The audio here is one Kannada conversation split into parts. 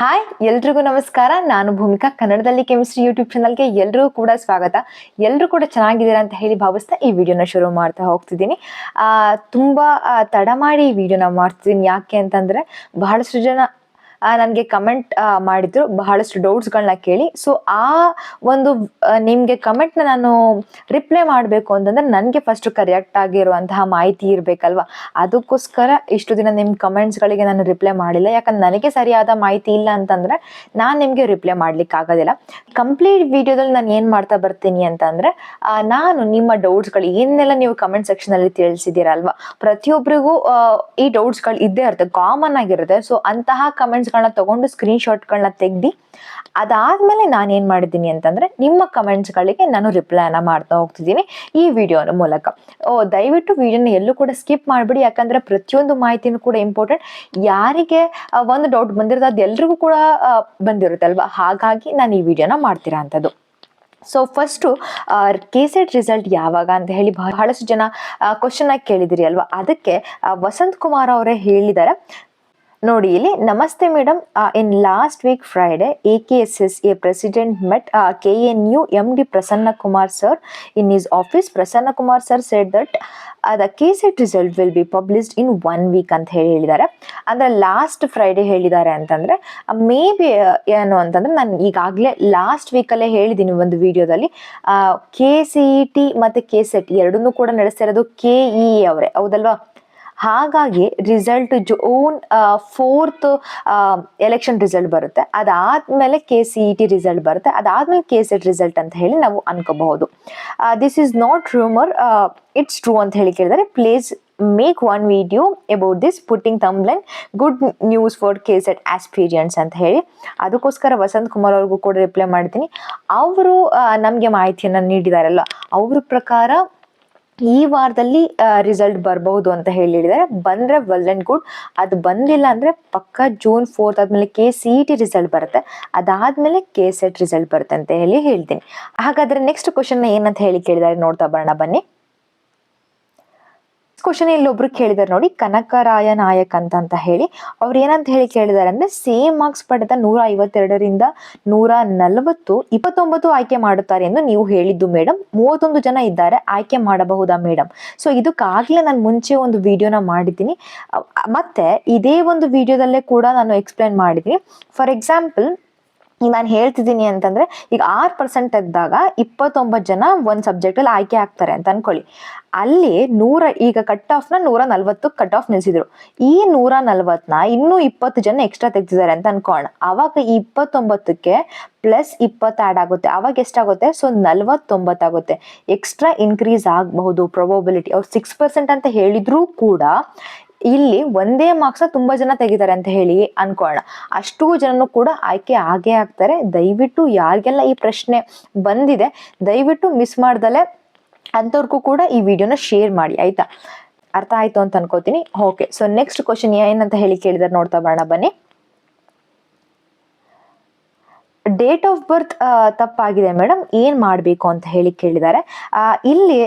ಹಾಯ್ ಎಲ್ರಿಗೂ ನಮಸ್ಕಾರ. ನಾನು ಭೂಮಿಕಾ. ಕನ್ನಡದಲ್ಲಿ ಕೆಮಿಸ್ಟ್ರಿ ಯೂಟ್ಯೂಬ್ ಚಾನಲ್ಗೆ ಎಲ್ರಿಗೂ ಕೂಡ ಸ್ವಾಗತ. ಎಲ್ಲರೂ ಕೂಡ ಚೆನ್ನಾಗಿದ್ದೀರಾ ಅಂತ ಹೇಳಿ ಭಾವಿಸ್ತಾ ಈ ವಿಡಿಯೋನ ಶುರು ಮಾಡ್ತಾ ಹೋಗ್ತಿದ್ದೀನಿ. ತುಂಬ ತಡ ಮಾಡಿ ಈ ವಿಡಿಯೋನ ಮಾಡ್ತಿದ್ದೀನಿ. ಯಾಕೆ ಅಂತಂದರೆ ಬಹಳಷ್ಟು ಜನ ನನಗೆ ಕಮೆಂಟ್ ಮಾಡಿದ್ರು, ಬಹಳಷ್ಟು ಡೌಟ್ಸ್ಗಳನ್ನ ಕೇಳಿ. ಸೊ ಆ ಒಂದು ನಿಮಗೆ ಕಮೆಂಟ್ನ ನಾನು ರಿಪ್ಲೈ ಮಾಡಬೇಕು ಅಂತಂದರೆ ನನಗೆ ಫಸ್ಟ್ ಕರೆಕ್ಟ್ ಆಗಿರುವಂತಹ ಮಾಹಿತಿ ಇರಬೇಕಲ್ವ. ಅದಕ್ಕೋಸ್ಕರ ಇಷ್ಟು ದಿನ ನಿಮ್ಮ ಕಮೆಂಟ್ಸ್ಗಳಿಗೆ ನಾನು ರಿಪ್ಲೈ ಮಾಡಿಲ್ಲ. ಯಾಕಂದ್ರೆ ನನಗೆ ಸರಿಯಾದ ಮಾಹಿತಿ ಇಲ್ಲ ಅಂತಂದರೆ ನಾನು ನಿಮಗೆ ರಿಪ್ಲೈ ಮಾಡ್ಲಿಕ್ಕೆ ಆಗೋದಿಲ್ಲ. ಕಂಪ್ಲೀಟ್ ವಿಡಿಯೋದಲ್ಲಿ ನಾನು ಏನು ಮಾಡ್ತಾ ಬರ್ತೀನಿ ಅಂತಂದರೆ, ನಾನು ನಿಮ್ಮ ಡೌಟ್ಸ್ಗಳು ಏನೆಲ್ಲ ನೀವು ಕಮೆಂಟ್ ಸೆಕ್ಷನಲ್ಲಿ ತಿಳಿಸಿದ್ದೀರಲ್ವ, ಪ್ರತಿಯೊಬ್ಬರಿಗೂ ಈ ಡೌಟ್ಸ್ಗಳು ಇದ್ದೇ ಇರುತ್ತೆ, ಕಾಮನ್ ಆಗಿರುತ್ತೆ. ಸೊ ಅಂತಹ ಕಮೆಂಟ್ಸ್ಗಳನ್ನ ತಗೊಂಡು ಸ್ಕ್ರೀನ್ಶಾಟ್ಗಳನ್ನ ತೆಗ್ದು ಅದಾದ್ಮೇಲೆ ನಾನೇನು ಮಾಡಿದ್ದೀನಿ ಅಂತಂದರೆ ನಿಮ್ಮ ಕಮೆಂಟ್ಸ್ಗಳಿಗೆ ನಾನು ರಿಪ್ಲೈನ ಮಾಡ್ತಾ ಹೋಗ್ತಿದ್ದೀನಿ ಈ ವಿಡಿಯೋನ ಮೂಲಕ. ದಯವಿಟ್ಟು ವಿಡಿಯೋನ ಎಲ್ಲೂ ಕೂಡ ಸ್ಕಿಪ್ ಮಾಡಿಬಿಡಿ. ಯಾಕಂದರೆ ಪ್ರತಿಯೊಂದು ಮಾಹಿತಿನೂ ಕೂಡ ಇಂಪಾರ್ಟೆಂಟ್. ಯಾರಿಗೆ ಒಂದು ಡೌಟ್ ಬಂದಿರುತ್ತೆ ಅದು ಎಲ್ರಿಗೂ ಕೂಡ ಬಂದಿರುತ್ತೆ ಅಲ್ವಾ, ಹಾಗಾಗಿ ನಾನು ಈ ವಿಡಿಯೋನ ಮಾಡ್ತೀರಾ ಅಂಥದ್ದು. ಸೊ ಫಸ್ಟು ಕೆಸೆಟ್ ರಿಸಲ್ಟ್ ಯಾವಾಗ ಅಂತ ಹೇಳಿ ಬಹಳಷ್ಟು ಜನ ಕ್ವಶನ್ ಆಗಿ ಕೇಳಿದಿರಿ ಅಲ್ವಾ. ಅದಕ್ಕೆ ವಸಂತ್ ಕುಮಾರ್ ಅವರೇ ಹೇಳಿದ್ದಾರೆ ನೋಡಿ ಇಲ್ಲಿ. ನಮಸ್ತೆ madam, in last week Friday AKSSA president met KNU MD Prasanna Kumar sir in his office. Prasanna Kumar sir said that the KSET result will be published in 1 week ಅಂತ ಹೇಳಿದ್ದಾರೆ. ಅಂದರೆ ಲಾಸ್ಟ್ ಫ್ರೈಡೆ ಹೇಳಿದ್ದಾರೆ ಅಂತಂದರೆ ಮೇ ಬಿ ಏನು ಅಂತಂದರೆ, ನಾನು ಈಗಾಗಲೇ ಲಾಸ್ಟ್ ವೀಕಲ್ಲೇ ಹೇಳಿದ್ದೀನಿ ಒಂದು ವಿಡಿಯೋದಲ್ಲಿ. KCET ಮತ್ತು KSET ಎರಡನ್ನೂ ಕೂಡ ನಡೆಸ್ತಿರೋದು KEA ಅವರೇ, ಹೌದಲ್ವಾ. ಹಾಗಾಗಿ result June 4th election result ಬರುತ್ತೆ. ಅದಾದಮೇಲೆ KCET ರಿಸಲ್ಟ್ ಬರುತ್ತೆ. ಅದಾದಮೇಲೆ KSET ರಿಸಲ್ಟ್ ಅಂತ ಹೇಳಿ ನಾವು ಅನ್ಕೋಬಹುದು. This is not rumour, it's true ಅಂತ ಹೇಳಿ ಕೇಳಿದರೆ. Please make one video about this, putting thumbnail good news for KSET aspirants ಅಂತ ಹೇಳಿ. ಅದಕ್ಕೋಸ್ಕರ ವಸಂತ್ ಕುಮಾರ್ ಅವ್ರಿಗೂ ಕೂಡ ರಿಪ್ಲೈ ಮಾಡ್ತೀನಿ. ಅವರು ನಮಗೆ ಮಾಹಿತಿಯನ್ನು ನೀಡಿದಾರಲ್ಲ, ಅವ್ರ ಪ್ರಕಾರ ಈ ವಾರದಲ್ಲಿ ರಿಸಲ್ಟ್ ಬರಬಹುದು ಅಂತ ಹೇಳಿದ್ದಾರೆ. ಬಂದರೆ ವೆಲ್ ಆ್ಯಂಡ್ ಗುಡ್. ಅದು ಬಂದಿಲ್ಲ ಅಂದರೆ ಪಕ್ಕ ಜೂನ್ 4th ಆದಮೇಲೆ KCET ರಿಸಲ್ಟ್ ಬರುತ್ತೆ. ಅದಾದಮೇಲೆ KSET ರಿಸಲ್ಟ್ ಬರುತ್ತೆ ಅಂತ ಹೇಳ್ತೀನಿ. ಹಾಗಾದರೆ ನೆಕ್ಸ್ಟ್ ಕ್ವಶನ್ನ ಏನಂತ ಹೇಳಿ ಕೇಳಿದ್ದಾರೆ ನೋಡ್ತಾ ಬರೋಣ ಬನ್ನಿ. ಕ್ವಶನ್ ಇಲ್ಲೊಬ್ರು ಕೇಳಿದಾರೆ ನೋಡಿ, ಕನಕರಾಯ ನಾಯಕ್ ಅಂತ ಹೇಳಿ. ಅವ್ರು ಏನಂತ ಹೇಳಿ ಕೇಳಿದ್ದಾರೆ ಅಂದರೆ, ಸೇಮ್ ಮಾರ್ಕ್ಸ್ ಪಡೆದ 152ರಿಂದ 140 29 ಆಯ್ಕೆ ಮಾಡುತ್ತಾರೆ ಎಂದು ನೀವು ಹೇಳಿದ್ದು ಮೇಡಮ್. 31 ಜನ ಇದ್ದಾರೆ, ಆಯ್ಕೆ ಮಾಡಬಹುದಾ ಮೇಡಮ್? ಸೊ ಇದಕ್ಕಾಗಲೇ ನಾನು ಮುಂಚೆ ಒಂದು ವಿಡಿಯೋನ ಮಾಡಿದ್ದೀನಿ, ಮತ್ತೆ ಇದೇ ಒಂದು ವಿಡಿಯೋದಲ್ಲೇ ಕೂಡ ನಾನು ಎಕ್ಸ್ಪ್ಲೇನ್ ಮಾಡಿದ್ದೀನಿ. ಫಾರ್ ಎಕ್ಸಾಂಪಲ್ ಈಗ ನಾನು ಹೇಳ್ತಿದ್ದೀನಿ ಅಂತಂದರೆ, ಈಗ 6% ತೆಗೆದಾಗ 29 ಜನ ಒಂದು ಸಬ್ಜೆಕ್ಟಲ್ಲಿ ಆಯ್ಕೆ ಆಗ್ತಾರೆ ಅಂತ ಅನ್ಕೊಳ್ಳಿ. ಅಲ್ಲಿ ಈಗ ಕಟ್ ಆಫ್ನ 140 ಕಟ್ ಆಫ್ ನಿಲ್ಲಿಸಿದ್ರು. ಈ 140ನ ಇನ್ನೂ 20 ಜನ ಎಕ್ಸ್ಟ್ರಾ ತೆಗ್ದಿದ್ದಾರೆ ಅಂತ ಅನ್ಕೋಣ. ಆವಾಗ ಈ 29ಕ್ಕೆ ಪ್ಲಸ್ 20 ಆ್ಯಡ್ ಆಗುತ್ತೆ. ಆವಾಗ ಎಷ್ಟಾಗುತ್ತೆ? ಸೊ 49 ಆಗುತ್ತೆ. ಎಕ್ಸ್ಟ್ರಾ ಇನ್ಕ್ರೀಸ್ ಆಗಬಹುದು ಪ್ರೊಬಬಿಲಿಟಿ. ಅವ್ರು 6% ಅಂತ ಹೇಳಿದ್ರೂ ಕೂಡ ಇಲ್ಲಿ ಒಂದೇ ಮಾರ್ಕ್ಸ್ನ ತುಂಬ ಜನ ತೆಗಿತಾರೆ ಅಂತ ಹೇಳಿ ಅನ್ಕೋಣ. ಅಷ್ಟು ಜನನು ಕೂಡ ಆಯ್ಕೆ ಆಗೇ ಆಗ್ತಾರೆ. ದಯವಿಟ್ಟು ಯಾರಿಗೆಲ್ಲ ಈ ಪ್ರಶ್ನೆ ಬಂದಿದೆ, ದಯವಿಟ್ಟು ಮಿಸ್ ಮಾಡ್ದಲೆ ಅಂಥವ್ರಿಗೂ ಕೂಡ ಈ ವಿಡಿಯೋನ ಶೇರ್ ಮಾಡಿ, ಆಯ್ತಾ? ಅರ್ಥ ಆಯ್ತು ಅಂತ ಅನ್ಕೋತೀನಿ. ಓಕೆ, ಸೊ ನೆಕ್ಸ್ಟ್ ಕ್ವಶನ್ ಏನಂತ ಹೇಳಿ ಕೇಳಿದಾರೆ ನೋಡ್ತಾ ಬರೋಣ ಬನ್ನಿ. ಡೇಟ್ ಆಫ್ ಬರ್ತ್ ತಪ್ಪಾಗಿದೆ ಮೇಡಮ್, ಏನು ಮಾಡಬೇಕು ಅಂತ ಹೇಳಿ ಕೇಳಿದ್ದಾರೆ. ಇಲ್ಲಿ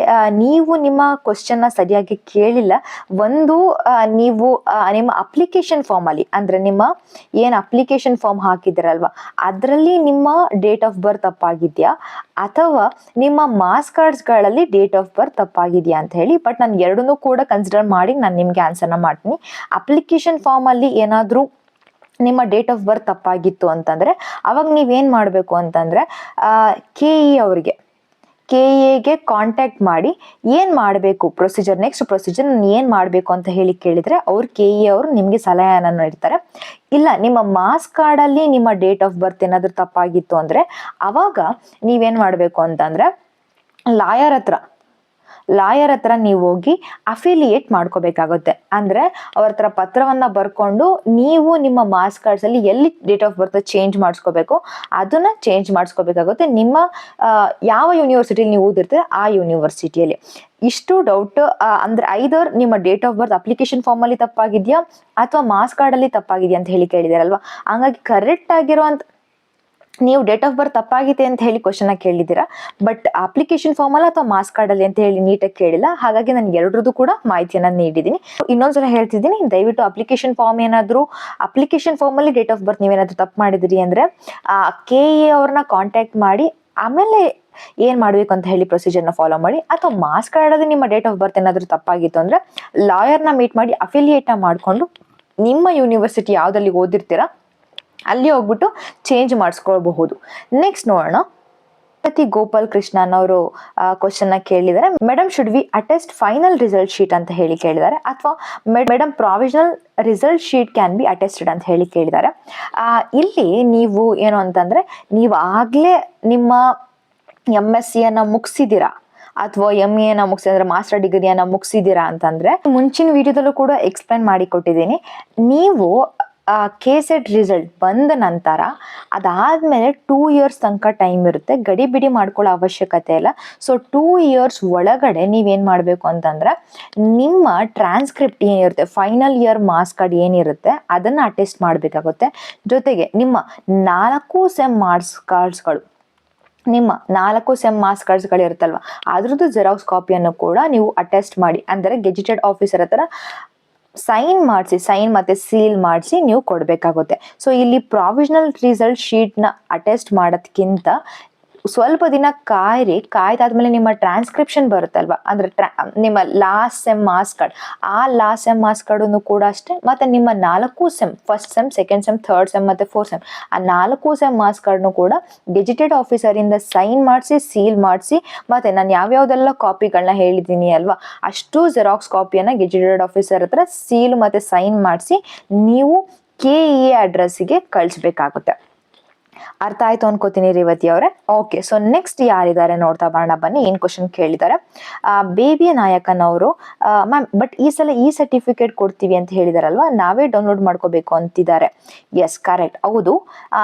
ನೀವು ನಿಮ್ಮ ಕ್ವಶನ್ನ ಸರಿಯಾಗಿ ಕೇಳಿಲ್ಲ. ಒಂದು ನೀವು ನಿಮ್ಮ ಅಪ್ಲಿಕೇಶನ್ ಫಾರ್ಮಲ್ಲಿ, ಅಂದರೆ ನಿಮ್ಮ ಏನು ಅಪ್ಲಿಕೇಶನ್ ಫಾರ್ಮ್ ಹಾಕಿದ್ದೀರಲ್ವ ಅದರಲ್ಲಿ ನಿಮ್ಮ ಡೇಟ್ ಆಫ್ ಬರ್ತ್ ತಪ್ಪಾಗಿದೆಯಾ, ಅಥವಾ ನಿಮ್ಮ ಮಾರ್ಕ್ಸ್ ಕಾರ್ಡ್ಸ್ಗಳಲ್ಲಿ ಡೇಟ್ ಆಫ್ ಬರ್ತ್ ತಪ್ಪಾಗಿದೆಯಾ ಅಂತ ಹೇಳಿ. ಬಟ್ ನಾನು ಎರಡನ್ನೂ ಕೂಡ ಕನ್ಸಿಡರ್ ಮಾಡಿ ನಾನು ನಿಮಗೆ ಆನ್ಸರ್ನ ಮಾಡ್ತೀನಿ. ಅಪ್ಲಿಕೇಶನ್ ಫಾರ್ಮಲ್ಲಿ ಏನಾದರೂ ನಿಮ್ಮ ಡೇಟ್ ಆಫ್ ಬರ್ತ್ ತಪ್ಪಾಗಿತ್ತು ಅಂತಂದರೆ ಅವಾಗ ನೀವೇನು ಮಾಡಬೇಕು ಅಂತಂದರೆ, KEAಗೆ ಕಾಂಟ್ಯಾಕ್ಟ್ ಮಾಡಿ ಏನು ಮಾಡಬೇಕು ಪ್ರೊಸೀಜರ್, ನೆಕ್ಸ್ಟ್ ಪ್ರೊಸೀಜರ್ ನಾನು ಏನು ಮಾಡಬೇಕು ಅಂತ ಹೇಳಿ ಕೇಳಿದರೆ ಅವ್ರು KEA ಅವರು ನಿಮಗೆ ಸಲಹೆಯನ್ನು ನೀಡ್ತಾರೆ. ಇಲ್ಲ ನಿಮ್ಮ ಮಾರ್ಕ್ಸ್ ಕಾರ್ಡಲ್ಲಿ ನಿಮ್ಮ ಡೇಟ್ ಆಫ್ ಬರ್ತ್ ಏನಾದರೂ ತಪ್ಪಾಗಿತ್ತು ಅಂದರೆ ಅವಾಗ ನೀವೇನು ಮಾಡಬೇಕು ಅಂತಂದರೆ ಲಾಯರ್ ಹತ್ರ ನೀವು ಹೋಗಿ ಅಫಿಲಿಯೇಟ್ ಮಾಡ್ಕೋಬೇಕಾಗುತ್ತೆ. ಅಂದರೆ ಅವ್ರ ಹತ್ರ ಪತ್ರವನ್ನು ಬರ್ಕೊಂಡು ನೀವು ನಿಮ್ಮ ಮಾರ್ಕ್ಸ್ ಕಾರ್ಡ್ಸಲ್ಲಿ ಎಲ್ಲಿ ಡೇಟ್ ಆಫ್ ಬರ್ತ್ ಚೇಂಜ್ ಮಾಡಿಸ್ಕೋಬೇಕು ಅದನ್ನು ಚೇಂಜ್ ಮಾಡಿಸ್ಕೋಬೇಕಾಗುತ್ತೆ. ನಿಮ್ಮ ಯಾವ ಯೂನಿವರ್ಸಿಟಿಲಿ ನೀವು ಓದಿರ್ತೀರ ಆ ಯೂನಿವರ್ಸಿಟಿಯಲ್ಲಿ. ಇಷ್ಟು ಡೌಟ್ ಅಂದರೆ ಐದರ್ ನಿಮ್ಮ ಡೇಟ್ ಆಫ್ ಬರ್ತ್ ಅಪ್ಲಿಕೇಶನ್ ಫಾರ್ಮಲ್ಲಿ ತಪ್ಪಾಗಿದೆಯಾ ಅಥವಾ ಮಾರ್ಕ್ಸ್ ಕಾರ್ಡಲ್ಲಿ ತಪ್ಪಾಗಿದೆಯಾ ಅಂತ ಹೇಳಿ ಕೇಳಿದಾರಲ್ವ. ಹಂಗಾಗಿ ಕರೆಕ್ಟ್ ಆಗಿರುವಂಥ ನೀವು ಡೇಟ್ ಆಫ್ ಬರ್ತ್ ತಪ್ಪಾಗಿದೆ ಅಂತ ಹೇಳಿ ಕ್ವಶನ್ ಕೇಳಿದ್ದೀರಾ, ಬಟ್ ಅಪ್ಲಿಕೇಶನ್ ಫಾರ್ಮ್ ಅಲ್ಲ ಅಥವಾ ಮಾರ್ಕ್ಸ್ ಕಾರ್ಡ್ ಅಲ್ಲಿ ಅಂತ ಹೇಳಿ ನೀಟಾಗಿ ಕೇಳಿಲ್ಲ. ಹಾಗಾಗಿ ನಾನು ಎರಡರದ್ದು ಕೂಡ ಮಾಹಿತಿಯನ್ನ ನೀಡಿದ್ದೀನಿ. ಇನ್ನೊಂದ್ಸಲ ಹೇಳ್ತಿದ್ದೀನಿ, ದಯವಿಟ್ಟು ಅಪ್ಲಿಕೇಶನ್ ಫಾರ್ಮ್ ಅಪ್ಲಿಕೇಶನ್ ಫಾರ್ಮ್ ಅಲ್ಲಿ ಡೇಟ್ ಆಫ್ ಬರ್ತ್ ನೀವೇನಾದ್ರೂ ತಪ್ಪು ಮಾಡಿದಿರಿ ಅಂದ್ರೆ KE ಅವ್ರನ್ನ ಕಾಂಟ್ಯಾಕ್ಟ್ ಮಾಡಿ ಆಮೇಲೆ ಏನ್ ಮಾಡ್ಬೇಕು ಅಂತ ಹೇಳಿ ಪ್ರೊಸೀಜರ್ನ ಫಾಲೋ ಮಾಡಿ. ಅಥವಾ ಮಾರ್ಕ್ಸ್ ಕಾರ್ಡ್ ನಿಮ್ಮ ಡೇಟ್ ಆಫ್ ಬರ್ತ್ ಏನಾದ್ರೂ ತಪ್ಪಾಗಿತ್ತು ಅಂದ್ರೆ ಲಾಯರ್ನ ಮೀಟ್ ಮಾಡಿ ಅಫಿಲಿಯೇಟ್ನ ಮಾಡಿಕೊಂಡು ನಿಮ್ಮ ಯೂನಿವರ್ಸಿಟಿ ಯಾವ್ದಲ್ಲಿ ಓದಿರ್ತೀರಾ ಅಲ್ಲಿ ಹೋಗ್ಬಿಟ್ಟು ಚೇಂಜ್ ಮಾಡಿಸ್ಕೊಳ್ಬಹುದು. ನೆಕ್ಸ್ಟ್ ನೋಡೋಣ. ಗೋಪಾಲ್ ಕೃಷ್ಣನ್ ಅವರು ಕ್ವಶನ್ ಕೇಳಿದ್ದಾರೆ, madam should we attest final result sheet ಅಂತ ಹೇಳಿ ಕೇಳಿದ್ದಾರೆ, ಅಥವಾ madam provisional result sheet can be attested ಅಂತ ಹೇಳಿ ಕೇಳಿದ್ದಾರೆ. ಇಲ್ಲಿ ನೀವು ಏನು ಅಂತಂದ್ರೆ, ನೀವು ಆಗ್ಲೇ ನಿಮ್ಮ MSc ಮುಗಿಸಿದ್ದೀರಾ ಅಥವಾ MA ಮುಗಿಸಿದ್ರೆ ಮಾಸ್ಟರ್ ಡಿಗ್ರಿಯನ್ನ ಮುಗಿಸಿದ್ದೀರಾ ಅಂತಂದ್ರೆ, ಮುಂಚಿನ ವಿಡಿಯೋದಲ್ಲೂ ಕೂಡ ಎಕ್ಸ್ಪ್ಲೈನ್ ಮಾಡಿ ಕೊಟ್ಟಿದ್ದೀನಿ. ನೀವು KCET ರಿಸಲ್ಟ್ ಬಂದ ನಂತರ ಅದಾದ್ಮೇಲೆ 2 years ತನಕ ಟೈಮ್ ಇರುತ್ತೆ, ಗಡಿಬಿಡಿ ಮಾಡ್ಕೊಳ್ಳೋ ಅವಶ್ಯಕತೆ ಇಲ್ಲ. ಸೊ 2 years ಒಳಗಡೆ ನೀವೇನ್ ಮಾಡಬೇಕು ಅಂತಂದ್ರೆ, ನಿಮ್ಮ ಟ್ರಾನ್ಸ್ಕ್ರಿಪ್ಟ್ ಏನಿರುತ್ತೆ, ಫೈನಲ್ ಇಯರ್ ಮಾರ್ಕ್ಸ್ ಕಾರ್ಡ್ ಏನಿರುತ್ತೆ ಅದನ್ನ ಅಟೆಸ್ಟ್ ಮಾಡಬೇಕಾಗುತ್ತೆ. ಜೊತೆಗೆ ನಿಮ್ಮ 4 ಸೆಮ್ ಮಾರ್ಕ್ಸ್ ಕಾರ್ಡ್ಸ್ಗಳು, ನಿಮ್ಮ 4 ಸೆಮ್ ಮಾರ್ಕ್ಸ್ ಕಾರ್ಡ್ಸ್ಗಳು ಇರುತ್ತಲ್ವ, ಅದ್ರದ್ದು ಜೆರಾಕ್ಸ್ ಕಾಪಿಯನ್ನು ಕೂಡ ನೀವು ಅಟೆಸ್ಟ್ ಮಾಡಿ, ಅಂದರೆ ಗೆಜೆಟೆಡ್ ಆಫೀಸರ್ ಹತ್ರ ಸೈನ್ ಮತ್ತೆ ಸೀಲ್ ಮಾಡಿಸಿ ನೀವು ಕೊಡಬೇಕಾಗುತ್ತೆ. ಸೊ ಇಲ್ಲಿ ಪ್ರಾವಿಷನಲ್ ರಿಸಲ್ಟ್ ಶೀಟ್ನ ಅಟೆಸ್ಟ್ ಮಾಡೋದಕ್ಕಿಂತ ಸ್ವಲ್ಪ ದಿನ ಕಾಯ್ದಾದ್ಮೇಲೆ ನಿಮ್ಮ ಟ್ರಾನ್ಸ್ಕ್ರಿಪ್ಷನ್ ಬರುತ್ತಲ್ವಾ, ಅಂದ್ರೆ ನಿಮ್ಮ ಲಾಸ್ಟ್ ಸೆಮ್ ಮಾರ್ಕ್ಸ್ ಕಾರ್ಡ್, ಆ ಲಾಸ್ಟ್ ಸೆಮ್ ಮಾರ್ಕ್ಸ್ ಕಾರ್ಡನ್ನು ಕೂಡ ಅಷ್ಟೇ, ಮತ್ತೆ ನಿಮ್ಮ 4 sem, first sem, second sem, third sem ಮತ್ತೆ 4th ಸೆಮ್, ಆ 4 ಸೆಮ್ ಮಾರ್ಕ್ಸ್ ಕಾರ್ಡ್ನು ಕೂಡ ಗೆಜೆಟೆಡ್ ಆಫೀಸರಿಂದ ಸೈನ್ ಮಾಡಿಸಿ, ಸೀಲ್ ಮಾಡಿಸಿ, ಮತ್ತೆ ನಾನು ಯಾವ್ಯಾವ್ದೆಲ್ಲ ಕಾಪಿಗಳನ್ನ ಹೇಳಿದ್ದೀನಿ ಅಲ್ವಾ, ಅಷ್ಟು ಜೆರಾಕ್ಸ್ ಕಾಪಿಯನ್ನ ಗೆಜೆಟೆಡ್ ಆಫೀಸರ್ ಹತ್ರ ಸೀಲ್ ಮತ್ತೆ ಸೈನ್ ಮಾಡಿಸಿ ನೀವು KE ಅಡ್ರೆಸ್ಸಿಗೆ ಕಳಿಸ್ಬೇಕಾಗುತ್ತೆ. ಅರ್ಥ ಆಯ್ತು ಅನ್ಕೋತೀನಿ ರೇವತಿ ಅವರೇ. ಓಕೆ, ಸೊ ನೆಕ್ಸ್ಟ್ ಯಾರಿದ್ದಾರೆ ನೋಡ್ತಾ ಬರೋಣ ಬನ್ನಿ. ಏನ್ ಕ್ವಶನ್ ಕೇಳಿದ್ದಾರೆ, ಬೇಬಿ ನಾಯಕನ್ ಅವರು, ಮ್ಯಾಮ್ ಬಟ್ ಈ ಸಲ ಈ ಸರ್ಟಿಫಿಕೇಟ್ ಕೊಡ್ತೀವಿ ಅಂತ ಹೇಳಿದಾರಲ್ವಾ, ನಾವೇ ಡೌನ್ಲೋಡ್ ಮಾಡ್ಕೋಬೇಕು ಅಂತಿದ್ದಾರೆ. ಎಸ್, ಕರೆಕ್ಟ್, ಹೌದು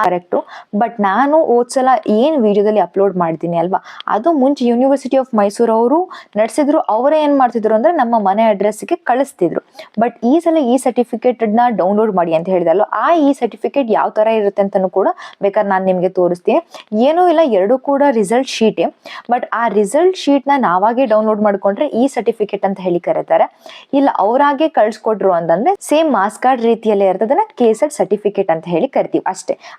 ಕರೆಕ್ಟು. ಬಟ್ ನಾನು ಹೋದ್ಸಲ ಏನ್ ವಿಡಿಯೋದಲ್ಲಿ ಅಪ್ಲೋಡ್ ಮಾಡಿದ್ದೀನಿ ಅಲ್ವಾ, ಅದು ಮುಂಚೆ ಯೂನಿವರ್ಸಿಟಿ ಆಫ್ ಮೈಸೂರು ಅವರು ನಡೆಸಿದ್ರು. ಅವರೇ ಏನ್ ಮಾಡ್ತಿದ್ರು ಅಂದ್ರೆ ನಮ್ಮ ಮನೆ ಅಡ್ರೆಸ್ಗೆ ಕಳಿಸ್ತಿದ್ರು. ಬಟ್ ಈ ಸಲ ಈ ಸರ್ಟಿಫಿಕೇಟ್ ನ ಡೌನ್ಲೋಡ್ ಮಾಡಿ ಅಂತ ಹೇಳಿದಲ್ಲ, ಈ ಸರ್ಟಿಫಿಕೇಟ್ ಯಾವ ತರ ಇರುತ್ತೆ ಅಂತಾನು ಕೂಡ ಬೇಕಾದ್ರೆ ನಾನು ನಿಮ್ಗೆ ತೋರಿಸ್ತೀನಿ. ಏನೂ ಇಲ್ಲ, ಎರಡು ಕೂಡ ರಿಸಲ್ಟ್ ಶೀಟೇ. ಬಟ್ ಆ ರಿಸಲ್ಟ್ ಶೀಟ್ ನ ನಾವಾಗೆ ಡೌನ್ಲೋಡ್ ಮಾಡ್ಕೊಂಡ್ರೆ ಈ ಸರ್ಟಿಫಿಕೇಟ್ ಅಂತ ಹೇಳಿ ಕರೀತಾರೆ. ಇಲ್ಲ ಅವರಾಗೆ ಕಳ್ಸಿಕೊಟ್ರು ಅಂತಂದ್ರೆ ಸೇಮ್ ಮಾರ್ಕ್ಸ್ ಕಾರ್ಡ್ ರೀತಿಯಲ್ಲೇ ಇರ್ತದೆ, ಅದನ್ನ KCET ಸರ್ಟಿಫಿಕೇಟ್ ಅಂತ ಹೇಳಿ ಕರಿತೀವಿ.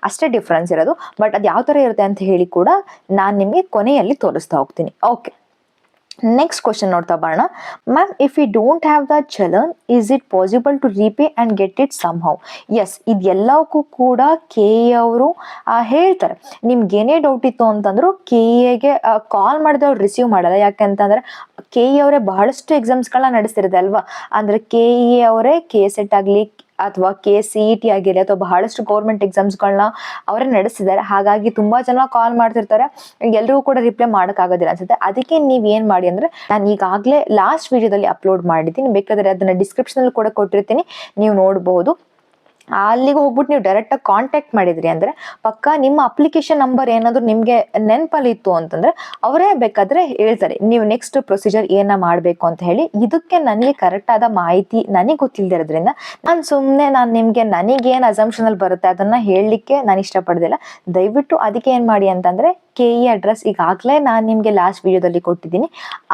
ಅಷ್ಟೇ ಡಿಫ್ರೆನ್ಸ್ ಇರೋದು. ಬಟ್ ಅದು ಯಾವ ತರ ಇರುತ್ತೆ ಅಂತ ಹೇಳಿ ಕೂಡ ನಾನು ನಿಮ್ಗೆ ಕೊನೆಯಲ್ಲಿ ತೋರಿಸ್ತಾ ಹೋಗ್ತೀನಿ. ಓಕೆ, ನೆಕ್ಸ್ಟ್ ಕ್ವಶನ್ ನೋಡ್ತಾ ಬರೋಣ. Ma'am, if you don't have the challan, is it possible to repay and get it somehow? Yes, ಇದೆಲ್ಲಕ್ಕೂ ಕೂಡ KE ಅವರು ಹೇಳ್ತಾರೆ. ನಿಮ್ಗೆ ಏನೇ ಡೌಟ್ ಇತ್ತು ಅಂತಂದ್ರು KEಗೆ ಕಾಲ್ ಮಾಡಿದ್ರೆ ಅವ್ರು ರಿಸೀವ್ ಮಾಡಲ್ಲ. ಯಾಕಂತಂದ್ರೆ KE ಅವರೇ ಬಹಳಷ್ಟು ಎಕ್ಸಾಮ್ಸ್ಗಳನ್ನ ನಡೆಸ್ತಿರುತ್ತೆ ಅಲ್ವಾ, ಅಂದ್ರೆ KE ಅವರೇ KCET ಆಗಲಿ ಅಥವಾ CET ಆಗಿರಲಿ ಅಥವಾ ಬಹಳಷ್ಟು ಗೌರ್ಮೆಂಟ್ ಎಕ್ಸಾಮ್ಸ್ಗಳನ್ನ ಅವರೇ ನಡೆಸಿದ್ದಾರೆ. ಹಾಗಾಗಿ ತುಂಬಾ ಜನ ಕಾಲ್ ಮಾಡ್ತಿರ್ತಾರೆ, ಎಲ್ರಿಗೂ ಕೂಡ ರಿಪ್ಲೈ ಮಾಡೋಕ್ಕಾಗೋದಿಲ್ಲ ಅನ್ಸುತ್ತೆ. ಅದಕ್ಕೆ ನೀವ್ ಏನ್ ಮಾಡಿ ಅಂದ್ರೆ, ನಾನು ಈಗಾಗಲೇ ಲಾಸ್ಟ್ ವಿಡಿಯೋದಲ್ಲಿ ಅಪ್ಲೋಡ್ ಮಾಡಿದ್ದೀನಿ, ಬೇಕಾದ್ರೆ ಅದನ್ನ ಡಿಸ್ಕ್ರಿಪ್ಷನ್ ಅಲ್ಲಿ ಕೂಡ ಕೊಟ್ಟಿರ್ತೀನಿ, ನೀವು ನೋಡಬಹುದು. ಅಲ್ಲಿಗೆ ಹೋಗ್ಬಿಟ್ಟು ನೀವು ಡೈರೆಕ್ಟ್ ಆಗಿ ಕಾಂಟ್ಯಾಕ್ಟ್ ಮಾಡಿದ್ರಿ ಅಂದ್ರೆ ಪಕ್ಕ ನಿಮ್ಮ ಅಪ್ಲಿಕೇಶನ್ ನಂಬರ್ ಏನಾದ್ರು ನಿಮ್ಗೆ ನೆನಪಲ್ಲಿ ಇತ್ತು ಅಂತಂದ್ರೆ ಅವರೇ ಬೇಕಾದ್ರೆ ಹೇಳ್ತಾರೆ ನೀವು ನೆಕ್ಸ್ಟ್ ಪ್ರೊಸೀಜರ್ ಏನ ಮಾಡಬೇಕು ಅಂತ ಹೇಳಿ. ಇದಕ್ಕೆ ನನಗೆ ಕರೆಕ್ಟ್ ಆದ ಮಾಹಿತಿ ನನಗೆ ಗೊತ್ತಿಲ್ಲದಿರೋದ್ರಿಂದ ನಾನು ನಿಮ್ಗೆ ನನಗೇನು ಅಸಂಪ್ಷನ್ ಅಲ್ಲಿ ಬರುತ್ತೆ ಅದನ್ನ ಹೇಳಲಿಕ್ಕೆ ನಾನು ಇಷ್ಟಪಡೋದಿಲ್ಲ. ದಯವಿಟ್ಟು ಅದಕ್ಕೆ ಏನ್ ಮಾಡಿ ಅಂತಂದ್ರೆ KE ಅಡ್ರೆಸ್ ಈಗಾಗಲೇ ನಾನು ನಿಮಗೆ ಲಾಸ್ಟ್ ವಿಡಿಯೋದಲ್ಲಿ ಕೊಟ್ಟಿದ್ದೀನಿ.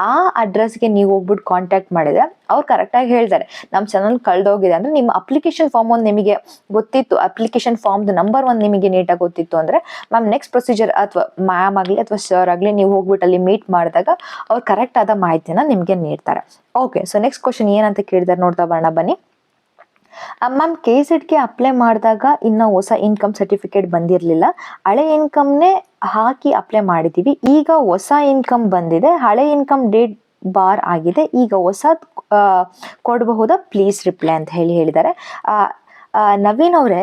ಆ ಅಡ್ರೆಸ್ಗೆ ನೀವು ಹೋಗ್ಬಿಟ್ಟು ಕಾಂಟ್ಯಾಕ್ಟ್ ಮಾಡಿದ್ರೆ ಅವ್ರು ಕರೆಕ್ಟಾಗಿ ಹೇಳ್ತಾರೆ ನಮ್ಮ ಚಾನಲ್ ಕಳೆದೋಗಿದೆ ಅಂದ್ರೆ ನಿಮ್ಮ ಅಪ್ಲಿಕೇಶನ್ ಫಾರ್ಮ್ ಒಂದು ನಿಮಗೆ ಗೊತ್ತಿತ್ತು, ಅಪ್ಲಿಕೇಶನ್ ಫಾರ್ಮ್ದು ನಂಬರ್ 1 ನಿಮಗೆ ನೀಟಾಗಿ ಗೊತ್ತಿತ್ತು ಅಂದ್ರೆ ಮ್ಯಾಮ್ ನೆಕ್ಸ್ಟ್ ಪ್ರೊಸೀಜರ್ ಅಥವಾ ಮ್ಯಾಮ್ ಆಗಲಿ ಅಥವಾ ಸರ್ ಆಗಲಿ ನೀವು ಹೋಗ್ಬಿಟ್ಟು ಅಲ್ಲಿ ಮೀಟ್ ಮಾಡಿದಾಗ ಅವ್ರು ಕರೆಕ್ಟ್ ಆದ ಮಾಹಿತಿನ ನಿಮಗೆ ನೀಡ್ತಾರೆ. ಓಕೆ, ಸೊ ನೆಕ್ಸ್ಟ್ ಕ್ವಶನ್ ಏನಂತ ಕೇಳಿದಾರೆ ನೋಡ್ತಾ ಬರೋಣ ಬನ್ನಿ. ಮ್ಯಾಮ್ KCETಗೆ ಅಪ್ಲೈ ಮಾಡಿದಾಗ ಇನ್ನು ಹೊಸ ಇನ್ಕಮ್ ಸರ್ಟಿಫಿಕೇಟ್ ಬಂದಿರಲಿಲ್ಲ, ಹಳೆ ಇನ್ಕಮ್ನೇ ಹಾಕಿ ಅಪ್ಲೈ ಮಾಡಿದ್ದೀವಿ. ಈಗ ಹೊಸ ಇನ್ಕಮ್ ಬಂದಿದೆ, ಹಳೆ ಇನ್ಕಮ್ ಡೇಟ್ ಬಾರ್ ಆಗಿದೆ, ಈಗ ಹೊಸದು ಕೊಡಬಹುದಾ ಪ್ಲೀಸ್ ರಿಪ್ಲೈ ಅಂತ ಹೇಳಿದ್ದಾರೆ. ನವೀನ್ ಅವರೇ,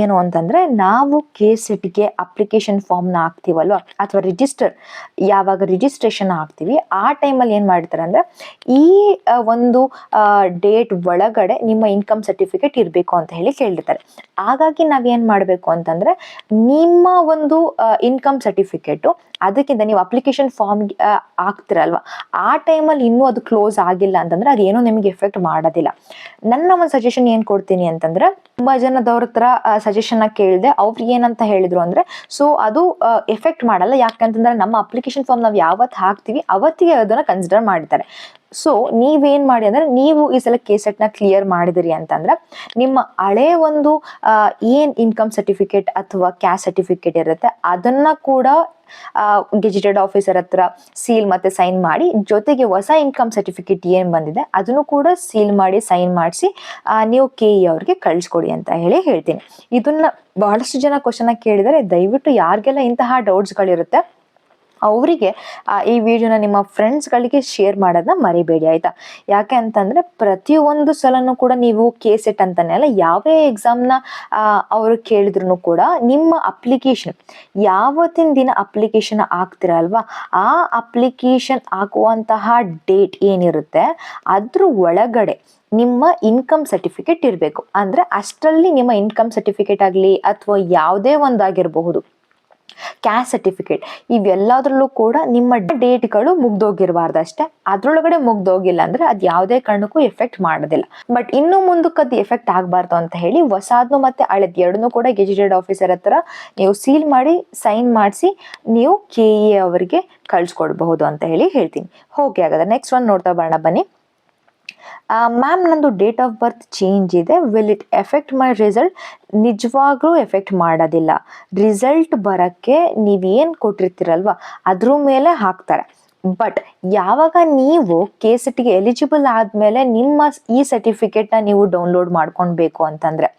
ಏನು ಅಂತಂದ್ರೆ ನಾವು KCETಗೆ ಅಪ್ಲಿಕೇಶನ್ ಫಾರ್ಮ್ನ ಹಾಕ್ತೀವಲ್ವ ಅಥವಾ ಯಾವಾಗ ರಿಜಿಸ್ಟ್ರೇಷನ್ ಹಾಕ್ತೀವಿ ಆ ಟೈಮಲ್ಲಿ ಏನು ಮಾಡ್ತಾರೆ ಅಂದ್ರೆ ಈ ಒಂದು ಡೇಟ್ ಒಳಗಡೆ ನಿಮ್ಮ ಇನ್ಕಮ್ ಸರ್ಟಿಫಿಕೇಟ್ ಇರಬೇಕು ಅಂತ ಹೇಳಿ ಕೇಳಿರ್ತಾರೆ. ಹಾಗಾಗಿ ನಾವೇನು ಮಾಡಬೇಕು ಅಂತಂದ್ರೆ ನಿಮ್ಮ ಒಂದು ಇನ್ಕಮ್ ಸರ್ಟಿಫಿಕೇಟು ಅದಕ್ಕಿಂತ ನೀವು ಅಪ್ಲಿಕೇಶನ್ ಫಾರ್ಮ್ ಹಾಕ್ತಿರಲ್ವ ಆ ಟೈಮಲ್ಲಿ ಇನ್ನೂ ಅದು ಕ್ಲೋಸ್ ಆಗಿಲ್ಲ ಅಂತಂದ್ರೆ ಅದೇನೋ ನಿಮಗೆ ಎಫೆಕ್ಟ್ ಮಾಡೋದಿಲ್ಲ. ನನ್ನ ಒಂದು ಸಜೆಷನ್ ಏನು ಕೊಡ್ತೀನಿ ಅಂತಂದ್ರೆ ತುಂಬಾ ಜನದವ್ರ ಹತ್ರ ಸಜೆಷನ್ ಕೇಳಿದೆ. ಅವ್ರು ಏನಂತ ಹೇಳಿದ್ರು ಅಂದ್ರೆ, ಸೊ ಅದು ಎಫೆಕ್ಟ್ ಮಾಡಲ್ಲ, ಯಾಕಂತಂದ್ರೆ ನಮ್ಮ ಅಪ್ಲಿಕೇಶನ್ ಫಾರ್ಮ್ ನಾವು ಯಾವತ್ತು ಹಾಕ್ತಿವಿ ಅವತ್ತಿಗೆ ಅದನ್ನ ಕನ್ಸಿಡರ್ ಮಾಡಿದ್ದಾರೆ. ಸೊ ನೀವೇನ್ ಮಾಡಿ ಅಂದ್ರೆ, ನೀವು ಈ ಸಲ KSET ನ ಕ್ಲಿಯರ್ ಮಾಡಿದಿರಿ ಅಂತಂದ್ರೆ ನಿಮ್ಮ ಹಳೆ ಒಂದು ಏನ್ ಇನ್ಕಮ್ ಸರ್ಟಿಫಿಕೇಟ್ ಅಥವಾ ಕ್ಯಾಸ್ಟ್ ಸರ್ಟಿಫಿಕೇಟ್ ಇರುತ್ತೆ ಅದನ್ನ ಕೂಡ ಗೆಜೆಟೆಡ್ ಆಫೀಸರ್ ಹತ್ರ ಸೀಲ್ ಮತ್ತೆ ಸೈನ್ ಮಾಡಿ, ಜೊತೆಗೆ ಹೊಸ ಇನ್ಕಮ್ ಸರ್ಟಿಫಿಕೇಟ್ ಏನ್ ಬಂದಿದೆ ಅದನ್ನು ಕೂಡ ಸೀಲ್ ಮಾಡಿ ಸೈನ್ ಮಾಡಿಸಿ ನೀವು KE ಅವ್ರಿಗೆ ಕಳಿಸ್ಕೊಡಿ ಅಂತ ಹೇಳ್ತೀನಿ. ಇದನ್ನ ಬಹಳಷ್ಟು ಜನ ಕ್ವಶನ್ ಕೇಳಿದರೆ, ದಯವಿಟ್ಟು ಯಾರಿಗೆಲ್ಲ ಇಂತಹ ಡೌಟ್ಸ್ಗಳಿರುತ್ತೆ ಅವರಿಗೆ ಈ ವಿಡಿಯೋನ ನಿಮ್ಮ ಫ್ರೆಂಡ್ಸ್ಗಳಿಗೆ ಶೇರ್ ಮಾಡೋದನ್ನ ಮರಿಬೇಡಿ, ಆಯ್ತಾ? ಯಾಕೆ ಅಂತಂದ್ರೆ ಪ್ರತಿಯೊಂದು ಸಲನೂ ಕೂಡ ನೀವು KSET ಅಂತಾನೆ ಅಲ್ಲ, ಯಾವೇ ಎಕ್ಸಾಮ್ನ ಅವರು ಕೇಳಿದ್ರು ಕೂಡ ನಿಮ್ಮ ಅಪ್ಲಿಕೇಶನ್ ಯಾವತ್ತಿನ ದಿನ ಅಪ್ಲಿಕೇಶನ್ ಹಾಕ್ತಿರಲ್ವಾ, ಆ ಅಪ್ಲಿಕೇಶನ್ ಹಾಕುವಂತಹ ಡೇಟ್ ಏನಿರುತ್ತೆ ಅದ್ರ ಒಳಗಡೆ ನಿಮ್ಮ ಇನ್ಕಮ್ ಸರ್ಟಿಫಿಕೇಟ್ ಇರಬೇಕು. ಅಂದ್ರೆ ಅಷ್ಟರಲ್ಲಿ ನಿಮ್ಮ ಇನ್ಕಮ್ ಸರ್ಟಿಫಿಕೇಟ್ ಆಗಲಿ ಅಥವಾ ಯಾವುದೇ ಒಂದಾಗಿರಬಹುದು, ಕ್ಯಾಸ್ಟ್ ಸರ್ಟಿಫಿಕೇಟ್, ಇವೆಲ್ಲದ್ರಲ್ಲೂ ಕೂಡ ನಿಮ್ಮ ಡೇಟ್ಗಳು ಮುಗ್ದೋಗಿರಬಾರ್ದು ಅಷ್ಟೇ. ಅದ್ರೊಳಗಡೆ ಮುಗ್ದೋಗಿಲ್ಲ ಅಂದ್ರೆ ಅದು ಯಾವುದೇ ಕಾರಣಕ್ಕೂ ಎಫೆಕ್ಟ್ ಮಾಡೋದಿಲ್ಲ. ಬಟ್ ಇನ್ನು ಮುಂದಕ್ಕೆ ಅದು ಎಫೆಕ್ಟ್ ಆಗಬಾರ್ದು ಅಂತ ಹೇಳಿ ಹೊಸಾದ್ನು ಮತ್ತೆ ಹಳೇದ್ ಎರಡನ್ನೂ ಕೂಡ ಗೆಜೆಟೆಡ್ ಆಫೀಸರ್ ಹತ್ರ ನೀವು ಸೀಲ್ ಮಾಡಿ ಸೈನ್ ಮಾಡಿಸಿ ನೀವು KE ಅವರಿಗೆ ಕಳ್ಸಿಕೊಡ್ಬಹುದು ಅಂತ ಹೇಳ್ತೀನಿ. ಹೋಗಿ ಹಾಗಾದ್ರೆ ನೆಕ್ಸ್ಟ್ ಒನ್ ನೋಡ್ತಾ ಬರೋಣ ಬನ್ನಿ. ಮ್ಯಾಮ್ ನಂದು ಡೇಟ್ ಆಫ್ ಬರ್ತ್ ಚೇಂಜ್ ಇದೆ, will it effect my result? ನಿಜವಾಗ್ಲೂ ಎಫೆಕ್ಟ್ ಮಾಡೋದಿಲ್ಲ. ರಿಸಲ್ಟ್ ಬರೋಕ್ಕೆ ನೀವೇನು ಕೊಟ್ಟಿರ್ತೀರಲ್ವ ಅದ್ರ ಮೇಲೆ ಹಾಕ್ತಾರೆ. ಬಟ್ ಯಾವಾಗ ನೀವು KSETಗೆ ಎಲಿಜಿಬಲ್ ಆದಮೇಲೆ ನಿಮ್ಮ ಈ ಸರ್ಟಿಫಿಕೇಟ್ನ ನೀವು ಡೌನ್ಲೋಡ್ ಮಾಡ್ಕೊಳ್ಬೇಕು ಅಂತಂದರೆ,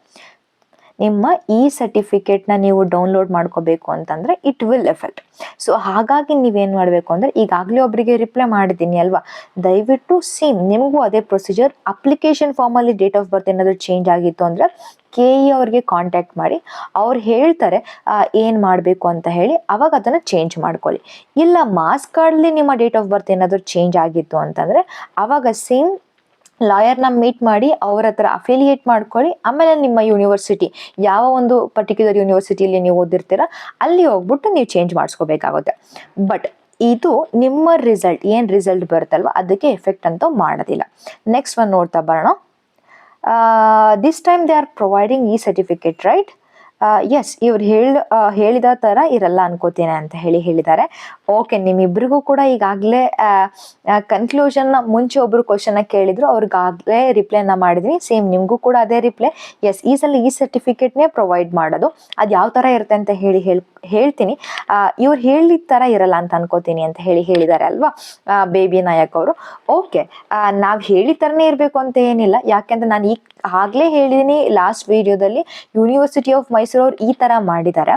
ನಿಮ್ಮ ಈ ಸರ್ಟಿಫಿಕೇಟ್ನ ನೀವು ಡೌನ್ಲೋಡ್ ಮಾಡ್ಕೋಬೇಕು ಅಂತಂದರೆ ಇಟ್ ವಿಲ್ ಎಫೆಕ್ಟ್. ಸೊ ಹಾಗಾಗಿ ನೀವೇನು ಮಾಡಬೇಕು ಅಂದರೆ, ಈಗಾಗಲೇ ಒಬ್ಬರಿಗೆ ರಿಪ್ಲೈ ಮಾಡಿದ್ದೀನಿ ಅಲ್ವಾ, ದಯವಿಟ್ಟು ಸೇಮ್ ನಿಮಗೂ ಅದೇ ಪ್ರೊಸೀಜರ್. ಅಪ್ಲಿಕೇಶನ್ ಫಾರ್ಮಲ್ಲಿ ಡೇಟ್ ಆಫ್ ಬರ್ತ್ ಏನಾದರೂ ಚೇಂಜ್ ಆಗಿತ್ತು ಅಂದರೆ KE ಅವ್ರಿಗೆ ಕಾಂಟ್ಯಾಕ್ಟ್ ಮಾಡಿ, ಅವ್ರು ಹೇಳ್ತಾರೆ ಏನು ಮಾಡಬೇಕು ಅಂತ ಹೇಳಿ, ಅವಾಗ ಅದನ್ನು ಚೇಂಜ್ ಮಾಡ್ಕೊಳ್ಳಿ. ಇಲ್ಲ ಮಾರ್ಕ್ಸ್ ಕಾರ್ಡ್ಲಿ ನಿಮ್ಮ ಡೇಟ್ ಆಫ್ ಬರ್ತ್ ಏನಾದರೂ ಚೇಂಜ್ ಆಗಿತ್ತು ಅಂತಂದರೆ ಅವಾಗ ಸೇಮ್ ಲಾಯರ್ನ ಮೀಟ್ ಮಾಡಿ ಅವ್ರ ಹತ್ರ ಅಫಿಲಿಯೇಟ್ ಮಾಡ್ಕೊಳ್ಳಿ. ಆಮೇಲೆ ನಿಮ್ಮ ಯೂನಿವರ್ಸಿಟಿ ಯಾವ ಒಂದು ಪರ್ಟಿಕ್ಯುಲರ್ ಯೂನಿವರ್ಸಿಟಿಯಲ್ಲಿ ನೀವು ಓದಿರ್ತೀರ ಅಲ್ಲಿ ಹೋಗ್ಬಿಟ್ಟು ನೀವು ಚೇಂಜ್ ಮಾಡಿಸ್ಕೋಬೇಕಾಗುತ್ತೆ. ಬಟ್ ಇದು ನಿಮ್ಮ ರಿಸಲ್ಟ್ ಏನು ರಿಸಲ್ಟ್ ಬರುತ್ತಲ್ವ ಅದಕ್ಕೆ ಎಫೆಕ್ಟ್ ಅಂತೂ ಮಾಡೋದಿಲ್ಲ. ನೆಕ್ಸ್ಟ್ ಒನ್ ನೋಡ್ತಾ ಬರೋಣ. This time they are providing ಈ ಸರ್ಟಿಫಿಕೇಟ್ ರೈಟ್? ಎಸ್, ಇವ್ರು ಹೇಳಿದ ಥರ ಇರಲ್ಲ ಅನ್ಕೋತೀನಿ ಅಂತ ಹೇಳಿದ್ದಾರೆ. ಓಕೆ, ನಿಮ್ಮಿಬ್ಬರಿಗೂ ಕೂಡ ಈಗಾಗಲೇ ಕನ್ಕ್ಲೂಷನ್ನ ಮುಂಚೆ ಒಬ್ಬರು ಕ್ವಶನ್ನ ಕೇಳಿದ್ರು, ಅವ್ರಿಗಾಗಲೇ ರಿಪ್ಲೈನ ಮಾಡಿದ್ವಿ. ಸೇಮ್ ನಿಮಗೂ ಕೂಡ ಅದೇ ರಿಪ್ಲೈ, ಎಸ್ ಈ ಸಲ ಈ ಸರ್ಟಿಫಿಕೇಟ್ನೇ ಪ್ರೊವೈಡ್ ಮಾಡೋದು. ಅದು ಯಾವ ಥರ ಇರುತ್ತೆ ಅಂತ ಹೇಳ್ತೀನಿ. ಇವ್ರು ಹೇಳಿದ ಥರ ಇರಲ್ಲ ಅಂತ ಅನ್ಕೋತೀನಿ ಅಂತ ಹೇಳಿದ್ದಾರೆ ಅಲ್ವಾ ಬೇಬಿ ನಾಯಕ್ ಅವರು. ಓಕೆ, ನಾವು ಹೇಳಿದ ಥರನೇ ಇರಬೇಕು ಅಂತ ಏನಿಲ್ಲ, ಯಾಕೆಂದ್ರೆ ನಾನು ಆಗಲೇ ಹೇಳಿದ್ದೀನಿ ಲಾಸ್ಟ್ ವಿಡಿಯೋದಲ್ಲಿ, ಯೂನಿವರ್ಸಿಟಿ ಆಫ್ ಮೈಸೂರು ಅವ್ರು ಈ ಥರ ಮಾಡಿದ್ದಾರೆ.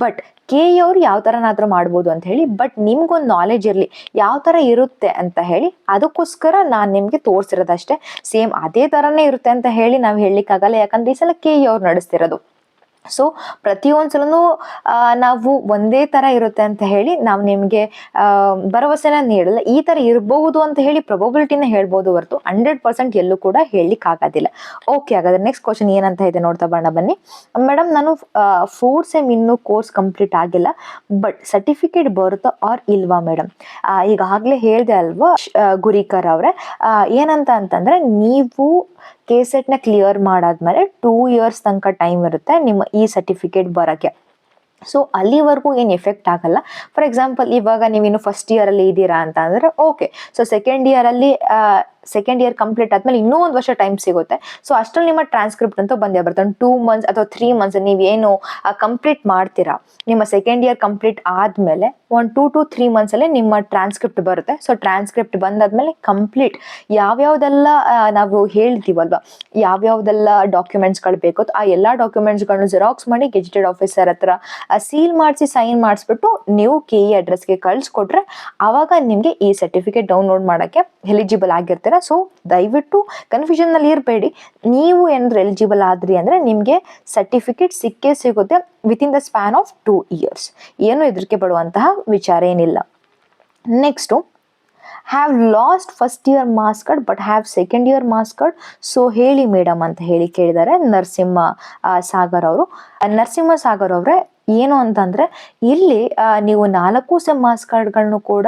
ಬಟ್ KE ಅವ್ರು ಯಾವ ಥರನಾದರೂ ಮಾಡ್ಬೋದು ಅಂತ ಹೇಳಿ, ಬಟ್ ನಿಮ್ಗೊಂದು ನಾಲೆಜ್ ಇರಲಿ ಯಾವ ಥರ ಇರುತ್ತೆ ಅಂತ ಹೇಳಿ, ಅದಕ್ಕೋಸ್ಕರ ನಾನು ನಿಮಗೆ ತೋರಿಸಿರೋದಷ್ಟೇ. ಸೇಮ್ ಅದೇ ಥರನೇ ಇರುತ್ತೆ ಅಂತ ಹೇಳಿ ನಾವು ಹೇಳಲಿಕ್ಕಾಗಲ್ಲ, ಯಾಕಂದರೆ ಈ ಸಲ KE ಅವ್ರು ನಡೆಸ್ತಿರೋದು. ಸೊ ಪ್ರತಿಯೊಂದ್ಸಲೂ ನಾವು ಒಂದೇ ಥರ ಇರುತ್ತೆ ಅಂತ ಹೇಳಿ ನಾವು ನಿಮಗೆ ಭರವಸೆನ ನೀಡಲ್ಲ. ಈ ಥರ ಇರಬಹುದು ಅಂತ ಹೇಳಿ ಪ್ರೊಬಬಿಲಿಟಿನ ಹೇಳ್ಬೋದು ಹೊರತು 100% ಎಲ್ಲೂ ಕೂಡ ಹೇಳಲಿಕ್ಕಾಗೋದಿಲ್ಲ. ಓಕೆ, ಹಾಗಾದ್ರೆ ನೆಕ್ಸ್ಟ್ ಕ್ವಶನ್ ಏನಂತ ಇದೆ ನೋಡ್ತಾ ಬರೋಣ ಬನ್ನಿ. ಮೇಡಮ್, ನಾನು 4 ಸೆಮ್ ಇನ್ನೂ ಕೋರ್ಸ್ ಕಂಪ್ಲೀಟ್ ಆಗಿಲ್ಲ, ಬಟ್ ಸರ್ಟಿಫಿಕೇಟ್ ಬರುತ್ತಾ ಆರ್ ಇಲ್ವಾ ಮೇಡಮ್? ಈಗಾಗಲೇ ಹೇಳಿದೆ ಅಲ್ವಾ ಗುರಿಕರ್ ಅವರೇ, ಏನಂತ ಅಂತಂದರೆ ನೀವು KSETನ ಕ್ಲಿಯರ್ ಮಾಡಾದ್ಮೇಲೆ 2 ಇಯರ್ಸ್ ತನಕ ಟೈಮ್ ಇರುತ್ತೆ ನಿಮ್ಮ ಈ ಸರ್ಟಿಫಿಕೇಟ್ ಬರೋಕ್ಕೆ. ಸೊ ಅಲ್ಲಿವರೆಗೂ ಏನು ಎಫೆಕ್ಟ್ ಆಗಲ್ಲ. ಫಾರ್ ಎಕ್ಸಾಂಪಲ್, ಇವಾಗ ನೀವಿನ್ನು ಫಸ್ಟ್ ಇಯರಲ್ಲಿ ಇದ್ದೀರಾ ಅಂತ ಅಂದರೆ okay, so second year complete ಆದಮೇಲೆ ಇನ್ನೂ 1 ವರ್ಷ ಟೈಮ್ ಸಿಗುತ್ತೆ. ಸೊ ಅಷ್ಟರಲ್ಲಿ ನಿಮ್ಮ ಟ್ರಾನ್ಸ್ಕ್ರಿಪ್ಟ್ ಅಂತೂ ಬಂದೇ ಬರುತ್ತೆ. 2 ಮಂತ್ಸ್ ಅಥವಾ 3 ಮಂತ್ಸ್ ನೀವೇನು ಕಂಪ್ಲೀಟ್ ಮಾಡ್ತೀರಾ, ನಿಮ್ಮ ಸೆಕೆಂಡ್ ಇಯರ್ ಕಂಪ್ಲೀಟ್ ಆದಮೇಲೆ 1 2 to 3 ಮಂತ್ಸಲ್ಲೇ ನಿಮ್ಮ ಟ್ರಾನ್ಸ್ಕ್ರಿಪ್ಟ್ ಬರುತ್ತೆ. ಸೊ ಟ್ರಾನ್ಸ್ಕ್ರಿಪ್ಟ್ ಬಂದಾದ್ಮೇಲೆ ಕಂಪ್ಲೀಟ್ ಯಾವ್ಯಾವ್ದೆಲ್ಲ ನಾವು ಹೇಳ್ತೀವಲ್ವ, ಯಾವ್ಯಾವ್ದೆಲ್ಲ ಡಾಕ್ಯುಮೆಂಟ್ಸ್ಗಳು ಬೇಕೋ ಆ ಎಲ್ಲ ಡಾಕ್ಯುಮೆಂಟ್ಸ್ಗಳನ್ನು ಜೆರಾಕ್ಸ್ ಮಾಡಿ ಗೆಜೆಟೆಡ್ ಆಫೀಸರ್ ಹತ್ರ ಸೀಲ್ ಮಾಡಿಸಿ ಸೈನ್ ಮಾಡಿಸ್ಬಿಟ್ಟು ನೀವು KE ಅಡ್ರೆಸ್ಗೆ ಕಳಿಸ್ಕೊಟ್ರೆ ಆವಾಗ ನಿಮಗೆ ಈ ಸರ್ಟಿಫಿಕೇಟ್ ಡೌನ್ಲೋಡ್ ಮಾಡೋಕ್ಕೆ ಎಲಿಜಿಬಲ್ ಆಗಿರ್ತೀರ. ಸೊ ದಯವಿಟ್ಟು ಕನ್ಫ್ಯೂಷನ್ನಲ್ಲಿ ಇರಬೇಡಿ. ನೀವು ಏನಾದರೂ ಎಲಿಜಿಬಲ್ ಆದ್ರಿ ಅಂದರೆ ನಿಮಗೆ ಸರ್ಟಿಫಿಕೇಟ್ ಸಿಕ್ಕೇ ಸಿಗುತ್ತೆ within the span of 2 years. ಏನು ಹೆದರಿಕೆ ಪಡುವಂತಹ ವಿಚಾರ ಏನಿಲ್ಲ. Next, have lost first year marks card but have second year marks card, so ಹೇಳಿ ಮೇಡಮ್ ಅಂತ ಕೇಳಿದ್ದಾರೆ ನರಸಿಂಹ ಸಾಗರ್ ಅವರು. ನರಸಿಂಹ ಸಾಗರ್ ಅವರೇ, ಏನು ಅಂತಂದರೆ ಇಲ್ಲಿ ನೀವು 4 ಸೆಮ್ ಮಾರ್ಕ್ಸ್ ಕಾರ್ಡ್ಗಳನ್ನು ಕೂಡ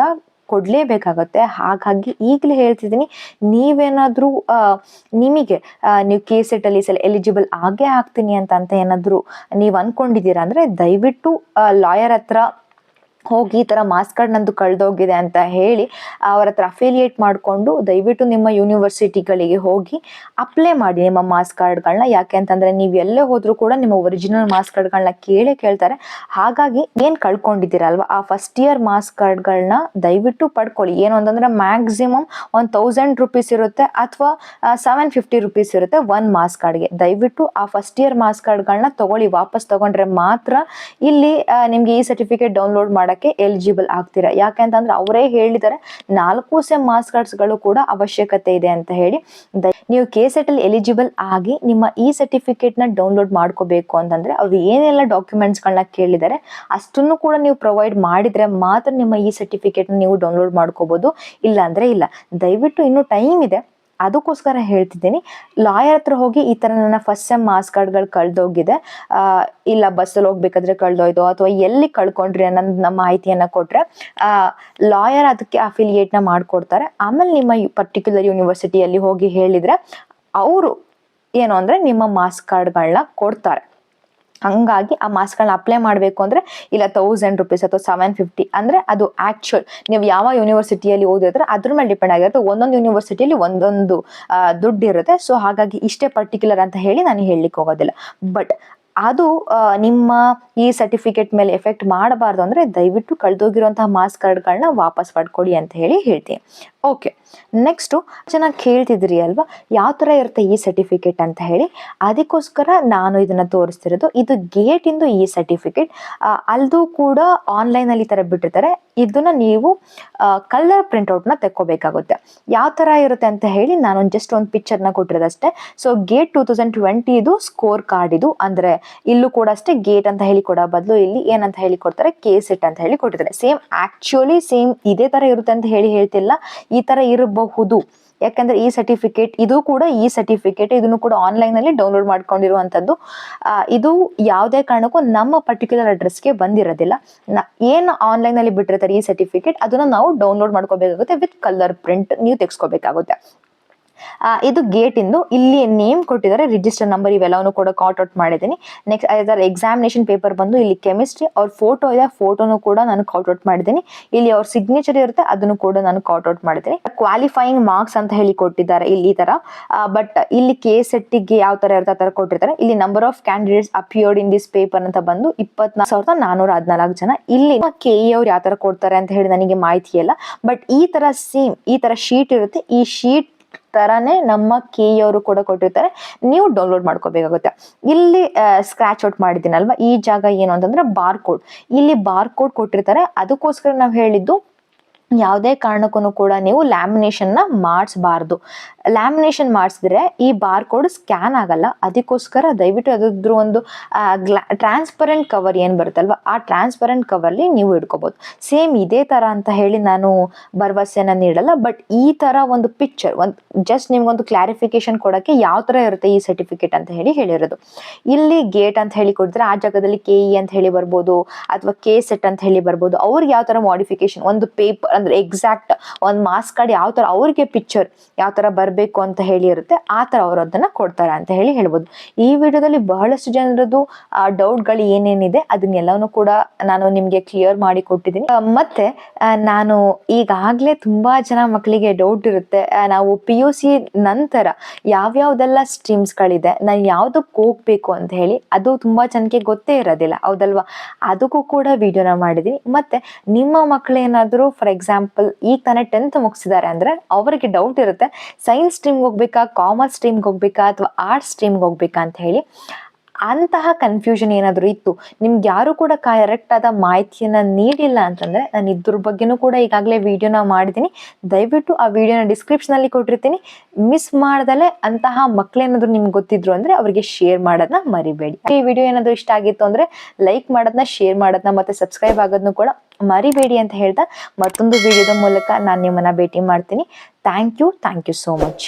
ಕೊಡಲೇಬೇಕಾಗುತ್ತೆ. ಹಾಗಾಗಿ ಈಗಲೇ ಹೇಳ್ತಿದ್ದೀನಿ, ನೀವೇನಾದರೂ ನಿಮಗೆ ನೀವು KCET ಅಲ್ಲಿ ಎಲಿಜಿಬಲ್ ಆಗೇ ಆಗ್ತೀನಿ ಅಂತ ಏನಾದರೂ ನೀವು ಅಂದ್ಕೊಂಡಿದ್ದೀರಾ ಅಂದರೆ ದಯವಿಟ್ಟು ಲಾಯರ್ ಹತ್ರ ಹೋಗಿ ಈ ಥರ ಮಾರ್ಕ್ಸ್ ಕಾರ್ಡ್ ನಂದು ಕಳೆದೋಗಿದೆ ಅಂತ ಹೇಳಿ ಅವರ ಹತ್ರ ಅಫಿಲಿಯೇಟ್ ಮಾಡಿಕೊಂಡು ದಯವಿಟ್ಟು ನಿಮ್ಮ ಯೂನಿವರ್ಸಿಟಿಗಳಿಗೆ ಹೋಗಿ ಅಪ್ಲೈ ಮಾಡಿ ನಿಮ್ಮ ಮಾರ್ಕ್ಸ್ ಕಾರ್ಡ್ಗಳನ್ನ. ಯಾಕೆ ಅಂತಂದರೆ ನೀವು ಎಲ್ಲೇ ಹೋದರೂ ಕೂಡ ನಿಮ್ಮ ಒರಿಜಿನಲ್ ಮಾರ್ಕ್ಸ್ ಕಾರ್ಡ್ಗಳನ್ನ ಕೇಳ್ತಾರೆ. ಹಾಗಾಗಿ ಏನು ಕಳ್ಕೊಂಡಿದ್ದೀರಲ್ವ ಆ ಫಸ್ಟ್ ಇಯರ್ ಮಾರ್ಕ್ಸ್ ಕಾರ್ಡ್ಗಳನ್ನ ದಯವಿಟ್ಟು ಪಡ್ಕೊಳ್ಳಿ. ಏನು ಅಂತಂದರೆ ಮ್ಯಾಕ್ಸಿಮಮ್ ₹1,000 ಇರುತ್ತೆ ಅಥವಾ ₹750 ಇರುತ್ತೆ ಒಂದು ಮಾರ್ಕ್ಸ್ ಕಾರ್ಡ್ಗೆ. ದಯವಿಟ್ಟು ಆ ಫಸ್ಟ್ ಇಯರ್ ಮಾರ್ಕ್ಸ್ ಕಾರ್ಡ್ಗಳನ್ನ ತೊಗೊಳ್ಳಿ. ವಾಪಸ್ ತೊಗೊಂಡ್ರೆ ಮಾತ್ರ ಇಲ್ಲಿ ನಿಮಗೆ ಈ ಸರ್ಟಿಫಿಕೇಟ್ ಡೌನ್ಲೋಡ್ ಮಾಡೋಕ್ಕೆ ಎಲಿಜಿಬಲ್ ಆಗ್ತೀರಾ. ಯಾಕೆ ಅಂತಂದ್ರೆ ಅವರೇ ಹೇಳಿದ್ದಾರೆ 4 ಸೆಮ್ ಮಾರ್ಕ್ಸ್ ಕಾರ್ಡ್ಸ್ಗಳು ಕೂಡ ಅವಶ್ಯಕತೆ ಇದೆ ಅಂತ ಹೇಳಿ. ನೀವು KCET ಅಲ್ಲಿ ಎಲಿಜಿಬಲ್ ಆಗಿ ನಿಮ್ಮ ಈ ಸರ್ಟಿಫಿಕೇಟ್ನ ಡೌನ್ಲೋಡ್ ಮಾಡ್ಕೋಬೇಕು ಅಂತಂದ್ರೆ ಅವ್ರು ಏನೆಲ್ಲ ಡಾಕ್ಯುಮೆಂಟ್ಸ್ಗಳನ್ನ ಕೇಳಿದ್ದಾರೆ ಅಷ್ಟನ್ನು ಕೂಡ ನೀವು ಪ್ರೊವೈಡ್ ಮಾಡಿದ್ರೆ ಮಾತ್ರ ನಿಮ್ಮ ಈ ಸರ್ಟಿಫಿಕೇಟ್ನ ನೀವು ಡೌನ್ಲೋಡ್ ಮಾಡ್ಕೋಬಹುದು. ಇಲ್ಲ ಅಂದ್ರೆ ಇಲ್ಲ. ದಯವಿಟ್ಟು ಇನ್ನೂ ಟೈಮ್ ಇದೆ, ಅದಕ್ಕೋಸ್ಕರ ಹೇಳ್ತಿದ್ದೀನಿ. ಲಾಯರ್ ಹತ್ರ ಹೋಗಿ ಈ ಥರ ನನ್ನ ಫಸ್ಟ್ ಸೆಮ್ ಮಾರ್ಕ್ಸ್ ಕಾರ್ಡ್ಗಳು ಕಳೆದೋಗಿದೆ, ಇಲ್ಲ ಬಸ್ಸಲ್ಲಿ ಹೋಗ್ಬೇಕಾದ್ರೆ ಕಳೆದೋಯ್ತು ಅಥವಾ ಎಲ್ಲಿ ಕಳ್ಕೊಂಡ್ರಿ ಅನ್ನೋ ಮಾಹಿತಿಯನ್ನು ಕೊಟ್ಟರೆ ಲಾಯರ್ ಅದಕ್ಕೆ ಅಫಿಲಿಯೇಟ್ನ ಮಾಡಿಕೊಡ್ತಾರೆ. ಆಮೇಲೆ ನಿಮ್ಮ ಪರ್ಟಿಕ್ಯುಲರ್ ಯೂನಿವರ್ಸಿಟಿಯಲ್ಲಿ ಹೋಗಿ ಹೇಳಿದರೆ ಅವರು ಏನು ಅಂದರೆ ನಿಮ್ಮ ಮಾರ್ಕ್ಸ್ ಕಾರ್ಡ್ಗಳನ್ನ ಕೊಡ್ತಾರೆ. ಹಂಗಾಗಿ ಆ ಮಾರ್ಕ್ಸ್ಗಳನ್ನ ಅಪ್ಲೈ ಮಾಡಬೇಕು ಅಂದರೆ ಇಲ್ಲ ₹1,000 ಅಥವಾ $750 ಅಂದರೆ ಅದು ಆ್ಯಕ್ಚುಯಲ್ ನೀವು ಯಾವ ಯೂನಿವರ್ಸಿಟಿಯಲ್ಲಿ ಓದಿದ್ರೆ ಅದ್ರ ಮೇಲೆ ಡಿಪೆಂಡ್ ಆಗಿರುತ್ತೆ. ಒಂದೊಂದು ಯೂನಿವರ್ಸಿಟಿಯಲ್ಲಿ ಒಂದೊಂದು ದುಡ್ಡು ಇರುತ್ತೆ. ಸೊ ಹಾಗಾಗಿ ಇಷ್ಟೇ ಪರ್ಟಿಕ್ಯುಲರ್ ಅಂತ ಹೇಳಿ ನಾನು ಹೇಳಲಿಕ್ಕೆ ಹೋಗೋದಿಲ್ಲ. ಬಟ್ ಅದು ನಿಮ್ಮ ಈ ಸರ್ಟಿಫಿಕೇಟ್ ಮೇಲೆ ಎಫೆಕ್ಟ್ ಮಾಡಬಾರ್ದು ಅಂದರೆ ದಯವಿಟ್ಟು ಕಳೆದೋಗಿರುವಂತಹ ಮಾರ್ಕ್ಸ್ ಕಾರ್ಡ್ಗಳನ್ನ ವಾಪಸ್ ಪಡ್ಕೊಡಿ ಅಂತ ಹೇಳಿ ಹೇಳ್ತೀನಿ. ಓಕೆ, ನೆಕ್ಸ್ಟು ಚೆನ್ನಾಗಿ ಕೇಳ್ತಿದ್ರಿ ಅಲ್ವಾ ಯಾವ ಥರ ಇರುತ್ತೆ ಈ ಸರ್ಟಿಫಿಕೇಟ್ ಅಂತ ಹೇಳಿ. ಅದಕ್ಕೋಸ್ಕರ ನಾನು ಇದನ್ನು ತೋರಿಸ್ತಿರೋದು. ಇದು ಗೇಟಿಂದು ಈ ಸರ್ಟಿಫಿಕೇಟ್. ಅಲ್ಲೂ ಕೂಡ ಆನ್ಲೈನಲ್ಲಿ ಥರ ಬಿಟ್ಟಿರ್ತಾರೆ. ಇದನ್ನು ನೀವು ಕಲರ್ ಪ್ರಿಂಟೌಟ್ನ ತೆಕ್ಕೋಬೇಕಾಗುತ್ತೆ. ಯಾವ ಥರ ಇರುತ್ತೆ ಅಂತ ಹೇಳಿ ನಾನು ಜಸ್ಟ್ ಒಂದು ಪಿಕ್ಚರ್ನ ಕೊಟ್ಟಿರೋದಷ್ಟೇ. ಸೊ ಗೇಟ್ 2020 ಇದು ಸ್ಕೋರ್ ಕಾರ್ಡ್. ಇದು ಅಂದರೆ ಇಲ್ಲೂ ಕೂಡ ಅಷ್ಟೇ ಗೇಟ್ ಅಂತ ಹೇಳಿ ಕೊಡೋ ಬದಲು ಇಲ್ಲಿ ಏನಂತ ಹೇಳಿ ಕೊಡ್ತಾರೆ KCET ಅಂತ ಹೇಳಿ ಕೊಟ್ಟಿದ್ದಾರೆ. ಆ್ಯಕ್ಚುಲಿ ಸೇಮ್ ಇದೇ ಥರ ಇರುತ್ತೆ ಅಂತ ಹೇಳ್ತಿಲ್ಲ, ಈ ಥರ ಇರಬಹುದು. ಯಾಕಂದ್ರೆ ಈ ಸರ್ಟಿಫಿಕೇಟ್ ಇದು ಕೂಡ ಈ ಸರ್ಟಿಫಿಕೇಟ್ ಇದನ್ನು ಕೂಡ ಆನ್ಲೈನಲ್ಲಿ ಡೌನ್ಲೋಡ್ ಮಾಡ್ಕೊಂಡಿರುವಂಥದ್ದು. ಇದು ಯಾವುದೇ ಕಾರಣಕ್ಕೂ ನಮ್ಮ ಪರ್ಟಿಕ್ಯುಲರ್ ಅಡ್ರೆಸ್ಗೆ ಬಂದಿರೋದಿಲ್ಲ. ಏನು ಆನ್ಲೈನಲ್ಲಿ ಬಿಟ್ಟಿರ್ತಾರೆ ಈ ಸರ್ಟಿಫಿಕೇಟ್ ಅದನ್ನು ನಾವು ಡೌನ್ಲೋಡ್ ಮಾಡ್ಕೋಬೇಕಾಗುತ್ತೆ. ವಿತ್ ಕಲರ್ ಪ್ರಿಂಟ್ ನೀವು ತೆಗೆಸ್ಕೋಬೇಕಾಗುತ್ತೆ. ಇದು ಗೇಟಿಂದು. ಇಲ್ಲಿ ನೇಮ್ ಕೊಟ್ಟಿದ್ದಾರೆ, ರಿಜಿಸ್ಟರ್ ನಂಬರ್ ಇವೆಲ್ಲವನ್ನು ಕೂಡ ಔಟ್ ಮಾಡಿದ್ದೀನಿ. ನೆಕ್ಸ್ಟ್ ಅದರ ಎಕ್ಸಾಮಿನೇಷನ್ ಪೇಪರ್ ಬಂದು ಇಲ್ಲಿ ಕೆಮಿಸ್ಟ್ರಿ ಅವ್ರ ಫೋಟೋ ಇದೆ, ಫೋಟೋನು ಕೂಡ ನಾನು ಔಟ್ ಮಾಡಿದ್ದೀನಿ. ಇಲ್ಲಿ ಅವ್ರ ಸಿಗ್ನೇಚರ್ ಇರುತ್ತೆ, ಅದನ್ನು ಕೂಡ ನಾನು ಔಟ್ ಮಾಡಿದ್ದೀನಿ. ಕ್ವಾಲಿಫೈಯಿಂಗ್ ಮಾರ್ಕ್ಸ್ ಅಂತ ಹೇಳಿ ಕೊಟ್ಟಿದ್ದಾರೆ ಇಲ್ಲಿ ಈ ತರ. ಬಟ್ ಇಲ್ಲಿ KCET ಯಾವ ತರ ಇರುತ್ತೆ ಆ ತರ ಕೊಟ್ಟಿರ್ತಾರೆ. ಇಲ್ಲಿ number of candidates appeared in this paper ಅಂತ ಬಂದು 24,414 ಜನ. ಇಲ್ಲಿ KE ಅವ್ರು ಯಾವ ತರ ಕೊಡ್ತಾರೆ ಅಂತ ಹೇಳಿ ನನಗೆ ಮಾಹಿತಿ ಇಲ್ಲ. ಬಟ್ ಈ ತರ ಸೇಮ್ ಈ ತರ ಶೀಟ್ ಇರುತ್ತೆ. ಈ ಶೀಟ್ ತರಾನೇ ನಮ್ಮ KE ಅವರು ಕೂಡ ಕೊಟ್ಟಿರ್ತಾರೆ, ನೀವು ಡೌನ್ಲೋಡ್ ಮಾಡ್ಕೋಬೇಕಾಗುತ್ತೆ. ಇಲ್ಲಿ ಸ್ಕ್ರಾಚ್ ಔಟ್ ಮಾಡಿದ್ದೀನಲ್ವಾ, ಈ ಜಾಗ ಏನು ಅಂತಂದ್ರೆ ಬಾರ್ಕೋಡ್. ಇಲ್ಲಿ ಬಾರ್ಕೋಡ್ ಕೊಟ್ಟಿರ್ತಾರೆ. ಅದಕ್ಕೋಸ್ಕರ ನಾವು ಹೇಳಿದ್ದು ಯಾವುದೇ ಕಾರಣಕ್ಕೂ ಕೂಡ ನೀವು ಲ್ಯಾಮಿನೇಷನ್ನ ಮಾಡಿಸಬಾರ್ದು. ಲ್ಯಾಮಿನೇಷನ್ ಮಾಡಿಸಿದ್ರೆ ಈ ಬಾರ್ಕೋಡ್ ಸ್ಕ್ಯಾನ್ ಆಗಲ್ಲ. ಅದಕ್ಕೋಸ್ಕರ ದಯವಿಟ್ಟು ಅದ್ರ ಒಂದು ಟ್ರಾನ್ಸ್ಪರೆಂಟ್ ಕವರ್ ಏನು ಬರುತ್ತಲ್ವ ಆ ಟ್ರಾನ್ಸ್ಪರೆಂಟ್ ಕವರ್ಲಿ ನೀವು ಇಟ್ಕೋಬೋದು. ಸೇಮ್ ಇದೇ ಥರ ಅಂತ ಹೇಳಿ ನಾನು ಭರವಸೆನ ನೀಡಲ್ಲ. ಬಟ್ ಈ ಥರ ಒಂದು ಪಿಕ್ಚರ್ ಒಂದು ಜಸ್ಟ್ ನಿಮ್ಗೊಂದು ಕ್ಲಾರಿಫಿಕೇಶನ್ ಕೊಡೋಕ್ಕೆ ಯಾವ ಥರ ಇರುತ್ತೆ ಈ ಸರ್ಟಿಫಿಕೇಟ್ ಅಂತ ಹೇಳಿರೋದು. ಇಲ್ಲಿ ಗೇಟ್ ಅಂತ ಹೇಳಿ ಕೊಡ್ತಾರೆ, ಆ ಜಾಗದಲ್ಲಿ KE ಅಂತ ಹೇಳಿ ಬರ್ಬೋದು ಅಥವಾ KCET ಅಂತ ಹೇಳಿ ಬರ್ಬೋದು. ಅವ್ರಿಗೆ ಯಾವ ಥರ ಮಾಡಿಫಿಕೇಶನ್ ಒಂದು ಪೇಪರ್ ಅಂದ್ರೆ ಎಕ್ಸಾಕ್ಟ್ ಒಂದು ಮಾರ್ಕ್ಸ್ ಕಾರ್ಡ್ ಯಾವ ಥರ ಅವ್ರಿಗೆ ಪಿಕ್ಚರ್ ಯಾವ ಥರ ಬರಬೇಕು ಅಂತ ಹೇಳಿ ಇರುತ್ತೆ ಆ ಥರ ಅವರು ಅದನ್ನು ಕೊಡ್ತಾರೆ ಅಂತ ಹೇಳಿ ಹೇಳ್ಬೋದು. ಈ ವಿಡಿಯೋದಲ್ಲಿ ಬಹಳಷ್ಟು ಜನರದ್ದು ಡೌಟ್ಗಳು ಏನೇನಿದೆ ಅದನ್ನೆಲ್ಲವೂ ಕೂಡ ನಾನು ನಿಮಗೆ ಕ್ಲಿಯರ್ ಮಾಡಿ ಕೊಟ್ಟಿದ್ದೀನಿ. ಮತ್ತೆ ನಾನು ಈಗಾಗಲೇ ತುಂಬಾ ಜನ ಮಕ್ಕಳಿಗೆ ಡೌಟ್ ಇರುತ್ತೆ, ನಾವು PUC ನಂತರ ಯಾವ್ಯಾವ್ದೆಲ್ಲ ಸ್ಟ್ರೀಮ್ಸ್ಗಳಿದೆ, ನಾನು ಯಾವುದಕ್ಕೆ ಹೋಗ್ಬೇಕು ಅಂತ ಹೇಳಿ. ಅದು ತುಂಬಾ ಜನಕ್ಕೆ ಗೊತ್ತೇ ಇರೋದಿಲ್ಲ, ಹೌದಲ್ವಾ? ಅದಕ್ಕೂ ಕೂಡ ವಿಡಿಯೋನ ಮಾಡಿದ್ದೀನಿ. ಮತ್ತೆ ನಿಮ್ಮ ಮಕ್ಕಳೇನಾದರೂ ಫಾರ್ ಎಕ್ಸಾಂಪಲ್ ಈಗ ತಾನೇ 10th ಮುಗಿಸಿದ್ದಾರೆ ಅಂದರೆ ಅವರಿಗೆ ಡೌಟ್ ಇರುತ್ತೆ, ಸೈನ್ಸ್ ಸ್ಟ್ರೀಮ್ಗೆ ಹೋಗ್ಬೇಕಾ, ಕಾಮರ್ಸ್ ಸ್ಟ್ರೀಮ್ಗೆ ಹೋಗ್ಬೇಕಾ ಅಥವಾ ಆರ್ಟ್ಸ್ ಸ್ಟ್ರೀಮ್ಗೆ ಹೋಗ್ಬೇಕಾ ಅಂತ ಹೇಳಿ. ಅಂತಹ ಕನ್ಫ್ಯೂಷನ್ ಏನಾದರೂ ಇತ್ತು, ನಿಮ್ಗೆ ಯಾರು ಕೂಡ ಕರೆಕ್ಟ್ ಆದ ಮಾಹಿತಿಯನ್ನು ನೀಡಿಲ್ಲ ಅಂತಂದರೆ ನಾನು ಇದ್ರ ಬಗ್ಗೆನೂ ಕೂಡ ಈಗಾಗಲೇ ವಿಡಿಯೋನ ಮಾಡಿದ್ದೀನಿ. ದಯವಿಟ್ಟು ಆ ವಿಡಿಯೋನ ಡಿಸ್ಕ್ರಿಪ್ಷನಲ್ಲಿ ಕೊಟ್ಟಿರ್ತೀನಿ. ಮಿಸ್ ಮಾಡ್ದಲೇ ಅಂತಹ ಮಕ್ಕಳೇನಾದರೂ ನಿಮ್ಗೆ ಗೊತ್ತಿದ್ರು ಅಂದರೆ ಅವರಿಗೆ ಶೇರ್ ಮಾಡೋದನ್ನ ಮರಿಬೇಡಿ. ಈ ವಿಡಿಯೋ ಏನಾದರೂ ಇಷ್ಟ ಆಗಿತ್ತು ಅಂದರೆ ಲೈಕ್ ಮಾಡೋದನ್ನ, ಶೇರ್ ಮಾಡೋದನ್ನ ಮತ್ತು ಸಬ್ಸ್ಕ್ರೈಬ್ ಆಗೋದನ್ನು ಕೂಡ ಮರಿಬೇಡಿ ಅಂತ ಹೇಳ್ತಾ ಮತ್ತೊಂದು ವಿಡಿಯೋದ ಮೂಲಕ ನಾನು ನಿಮ್ಮನ್ನು ಭೇಟಿ ಮಾಡ್ತೀನಿ. Thank you so much.